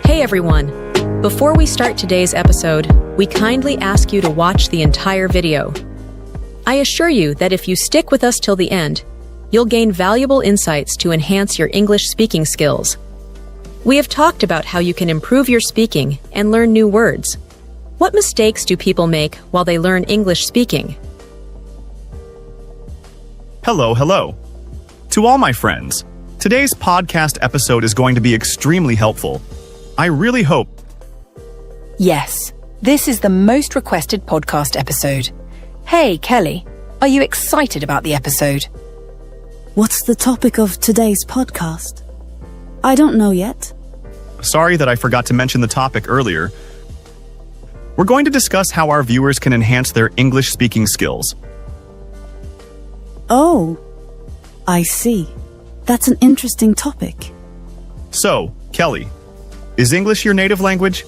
Hey everyone! Before we start today's episode, we kindly ask you to watch the entire video. I assure you that if you stick with us till the end, you'll gain valuable insights to enhance your English speaking skills. We have talked about how you can improve your speaking and learn new words. What mistakes do people make while they learn English speaking? Hello. To all my friends, today's podcast episode is going to be extremely helpful. I really hope. Yes, this is the most requested podcast episode. Hey, Kelly, are you excited about the episode? What's the topic of today's podcast? I don't know yet. Sorry that I forgot to mention the topic earlier. We're going to discuss how our viewers can enhance their English speaking skills. Oh, I see. That's an interesting topic. So, Kelly, is English your native language?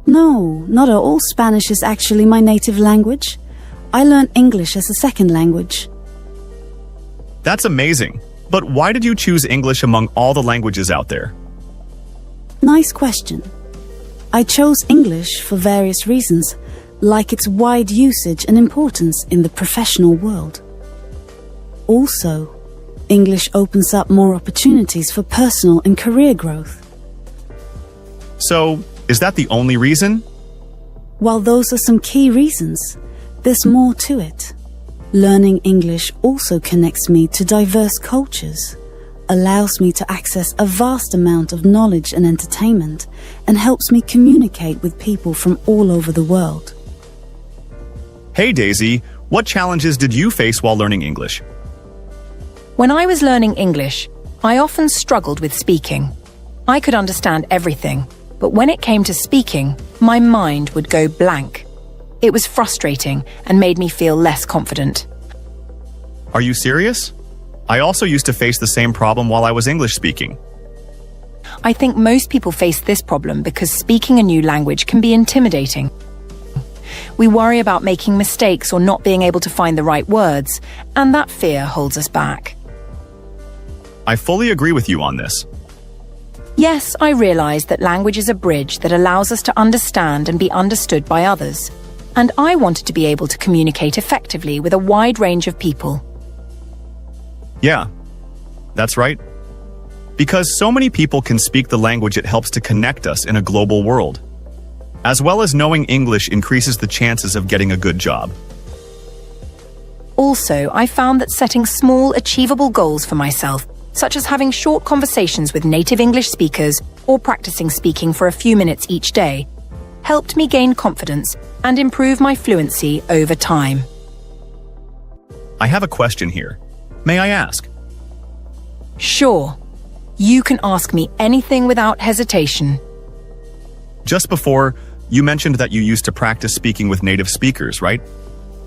No, not at all. Spanish is actually my native language. I learned English as a second language. That's amazing. But why did you choose English among all the languages out there? Nice question. I chose English for various reasons, like its wide usage and importance in the professional world. Also, English opens up more opportunities for personal and career growth. So, is that the only reason? While those are some key reasons, there's more to it. Learning English also connects me to diverse cultures, allows me to access a vast amount of knowledge and entertainment, and helps me communicate with people from all over the world. Hey Daisy, what challenges did you face while learning English? When I was learning English, I often struggled with speaking. I could understand everything, but when it came to speaking, my mind would go blank. It was frustrating and made me feel less confident. Are you serious? I also used to face the same problem while I was English speaking. I think most people face this problem because speaking a new language can be intimidating. We worry about making mistakes or not being able to find the right words, and that fear holds us back. I fully agree with you on this. Yes, I realize that language is a bridge that allows us to understand and be understood by others. And I wanted to be able to communicate effectively with a wide range of people. Yeah, that's right. Because so many people can speak the language, it helps to connect us in a global world. As well as knowing English increases the chances of getting a good job. Also, I found that setting small, achievable goals for myself, such as having short conversations with native English speakers or practicing speaking for a few minutes each day, helped me gain confidence and improve my fluency over time. I have a question here. May I ask? Sure. You can ask me anything without hesitation. Just before, you mentioned that you used to practice speaking with native speakers, right?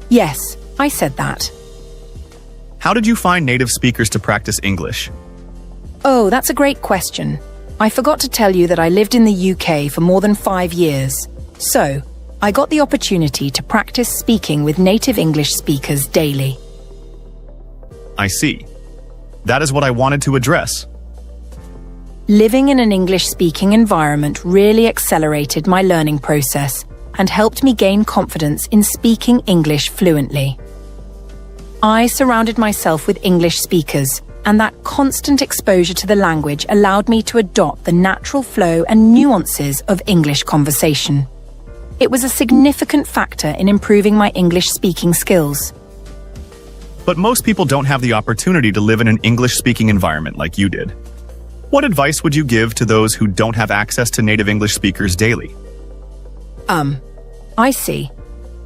Yes, I said that. How did you find native speakers to practice English? Oh, that's a great question. I forgot to tell you that I lived in the UK for more than 5 years. So, I got the opportunity to practice speaking with native English speakers daily. I see. That is what I wanted to address. Living in an English-speaking environment really accelerated my learning process and helped me gain confidence in speaking English fluently. I surrounded myself with English speakers, and that constant exposure to the language allowed me to adopt the natural flow and nuances of English conversation. It was a significant factor in improving my English speaking skills. But most people don't have the opportunity to live in an English-speaking environment like you did. What advice would you give to those who don't have access to native English speakers daily? I see.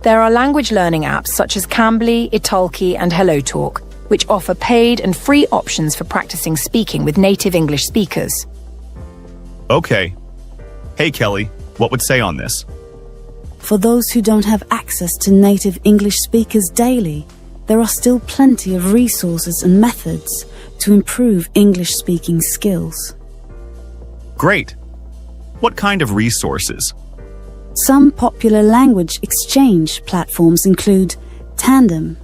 There are language learning apps such as Cambly, Italki, and HelloTalk, which offer paid and free options for practicing speaking with native English speakers. Okay. Hey Kelly, what would say on this? For those who don't have access to native English speakers daily, there are still plenty of resources and methods to improve English speaking skills. Great. What kind of resources? Some popular language exchange platforms include Tandem,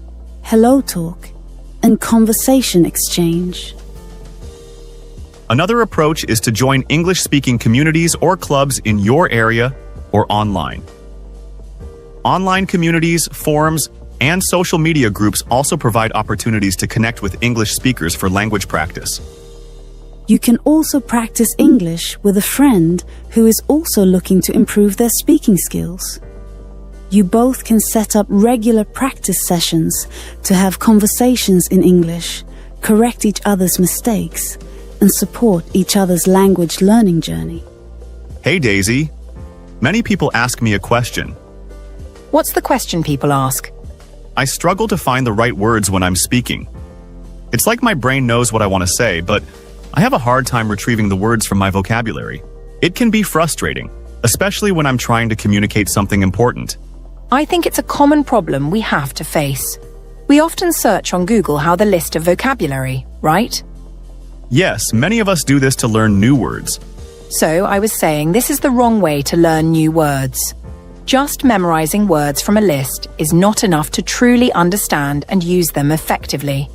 HelloTalk, and Conversation Exchange. Another approach is to join English-speaking communities or clubs in your area or online. Online communities, forums, and social media groups also provide opportunities to connect with English speakers for language practice. You can also practice English with a friend who is also looking to improve their speaking skills. You both can set up regular practice sessions to have conversations in English, correct each other's mistakes, and support each other's language learning journey. Hey Daisy, many people ask me a question. What's the question people ask? I struggle to find the right words when I'm speaking. It's like my brain knows what I want to say, but I have a hard time retrieving the words from my vocabulary. It can be frustrating, especially when I'm trying to communicate something important. I think it's a common problem we have to face. We often search on Google how the list of vocabulary, right? Yes, many of us do this to learn new words. So I was saying this is the wrong way to learn new words. Just memorizing words from a list is not enough to truly understand and use them effectively.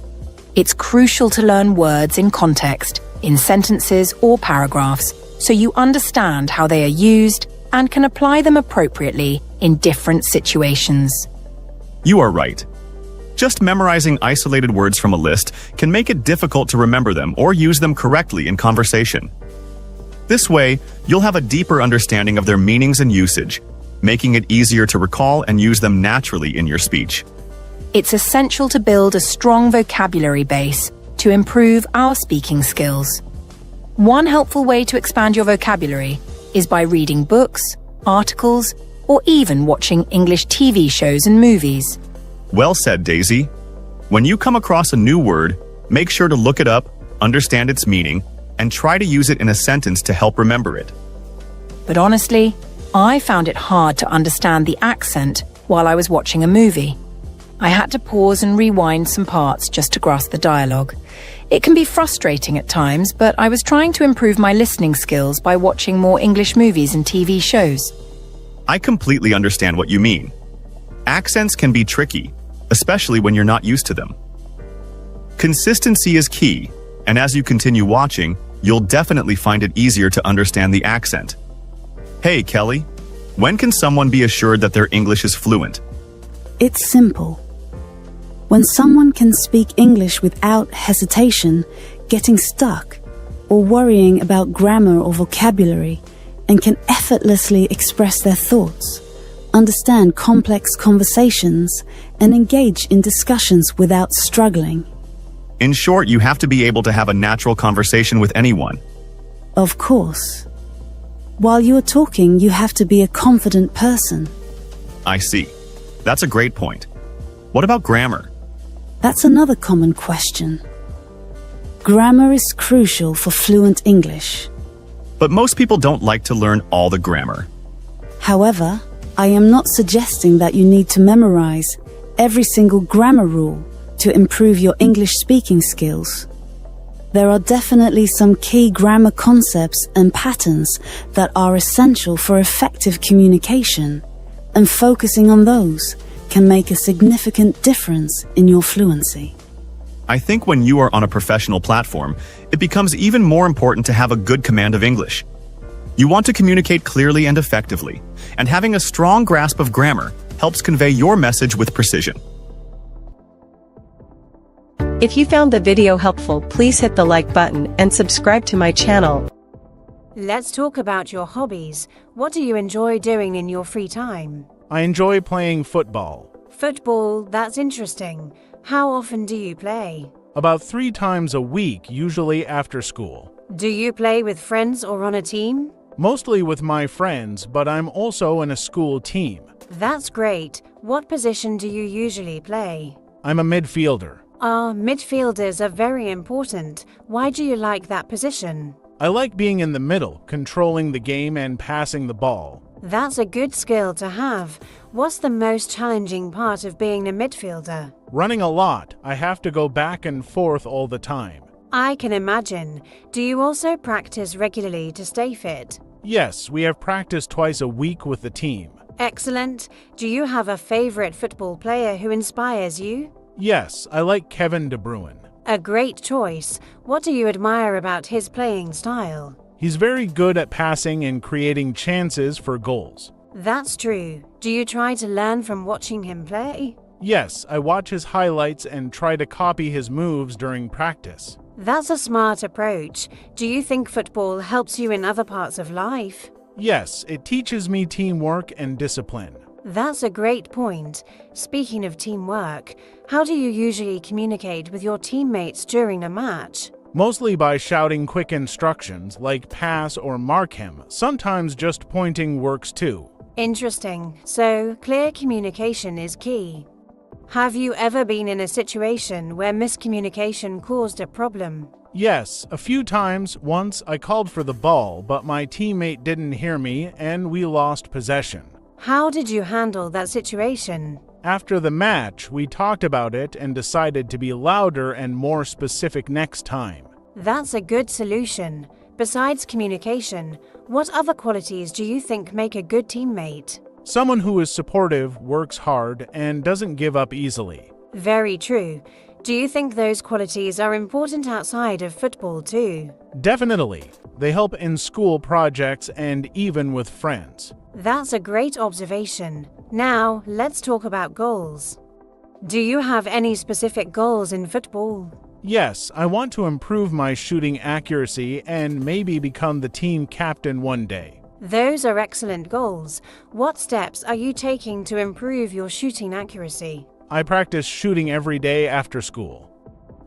It's crucial to learn words in context, in sentences or paragraphs, so you understand how they are used and can apply them appropriately in different situations. You are right. Just memorizing isolated words from a list can make it difficult to remember them or use them correctly in conversation. This way, you'll have a deeper understanding of their meanings and usage, making it easier to recall and use them naturally in your speech. It's essential to build a strong vocabulary base to improve our speaking skills. One helpful way to expand your vocabulary is by reading books, articles, or even watching English TV shows and movies. Well said, Daisy. When you come across a new word, make sure to look it up, understand its meaning, and try to use it in a sentence to help remember it. But honestly, I found it hard to understand the accent while I was watching a movie. I had to pause and rewind some parts just to grasp the dialogue. It can be frustrating at times, but I was trying to improve my listening skills by watching more English movies and TV shows. I completely understand what you mean. Accents can be tricky, especially when you're not used to them. Consistency is key, and as you continue watching, you'll definitely find it easier to understand the accent. Hey, Kelly, when can someone be assured that their English is fluent? It's simple. When someone can speak English without hesitation, getting stuck, or worrying about grammar or vocabulary, and can effortlessly express their thoughts, understand complex conversations, and engage in discussions without struggling. In short, you have to be able to have a natural conversation with anyone. Of course. While you are talking, you have to be a confident person. I see. That's a great point. What about grammar? That's another common question. Grammar is crucial for fluent English. But most people don't like to learn all the grammar. However, I am not suggesting that you need to memorize every single grammar rule to improve your English speaking skills. There are definitely some key grammar concepts and patterns that are essential for effective communication, and focusing on those can make a significant difference in your fluency. I think when you are on a professional platform, it becomes even more important to have a good command of English. You want to communicate clearly and effectively, and having a strong grasp of grammar helps convey your message with precision. If you found the video helpful, please hit the like button and subscribe to my channel. Let's talk about your hobbies. What do you enjoy doing in your free time? I enjoy playing football. Football, that's interesting. How often do you play? About 3 times a week, usually after school. Do you play with friends or on a team? Mostly with my friends, but I'm also in a school team. That's great. What position do you usually play? I'm a midfielder. Midfielders are very important. Why do you like that position? I like being in the middle, controlling the game and passing the ball. That's a good skill to have. What's the most challenging part of being a midfielder? Running a lot. I have to go back and forth all the time. I can imagine. Do you also practice regularly to stay fit? Yes, we have practice twice a week with the team. Excellent. Do you have a favorite football player who inspires you? Yes, I like Kevin De Bruyne. A great choice. What do you admire about his playing style? He's very good at passing and creating chances for goals. That's true. Do you try to learn from watching him play? Yes, I watch his highlights and try to copy his moves during practice. That's a smart approach. Do you think football helps you in other parts of life? Yes, it teaches me teamwork and discipline. That's a great point. Speaking of teamwork, how do you usually communicate with your teammates during a match? Mostly by shouting quick instructions like pass or mark him. Sometimes just pointing works too. Interesting. So, clear communication is key. Have you ever been in a situation where miscommunication caused a problem? Yes, a few times. Once I called for the ball, but my teammate didn't hear me and we lost possession. How did you handle that situation? After the match, we talked about it and decided to be louder and more specific next time. That's a good solution. Besides communication, what other qualities do you think make a good teammate? Someone who is supportive, works hard, and doesn't give up easily. Very true. Do you think those qualities are important outside of football too? Definitely. They help in school projects and even with friends. That's a great observation. Now, let's talk about goals. Do you have any specific goals in football? Yes, I want to improve my shooting accuracy and maybe become the team captain one day. Those are excellent goals. What steps are you taking to improve your shooting accuracy? I practice shooting every day after school.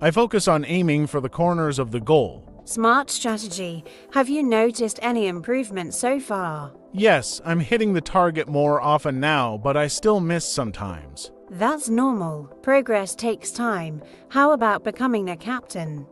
I focus on aiming for the corners of the goal. Smart strategy. Have you noticed any improvement so far? Yes, I'm hitting the target more often now, but I still miss sometimes. That's normal. Progress takes time. How about becoming a captain?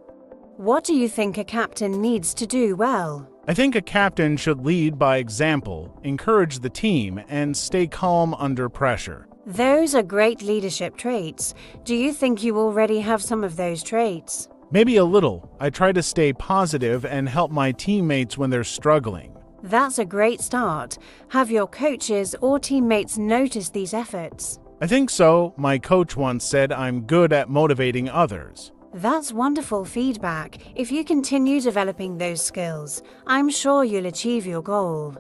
What do you think a captain needs to do well? I think a captain should lead by example, encourage the team, and stay calm under pressure. Those are great leadership traits. Do you think you already have some of those traits? Maybe a little. I try to stay positive and help my teammates when they're struggling. That's a great start. Have your coaches or teammates noticed these efforts? I think so. My coach once said I'm good at motivating others. That's wonderful feedback. If you continue developing those skills, I'm sure you'll achieve your goal.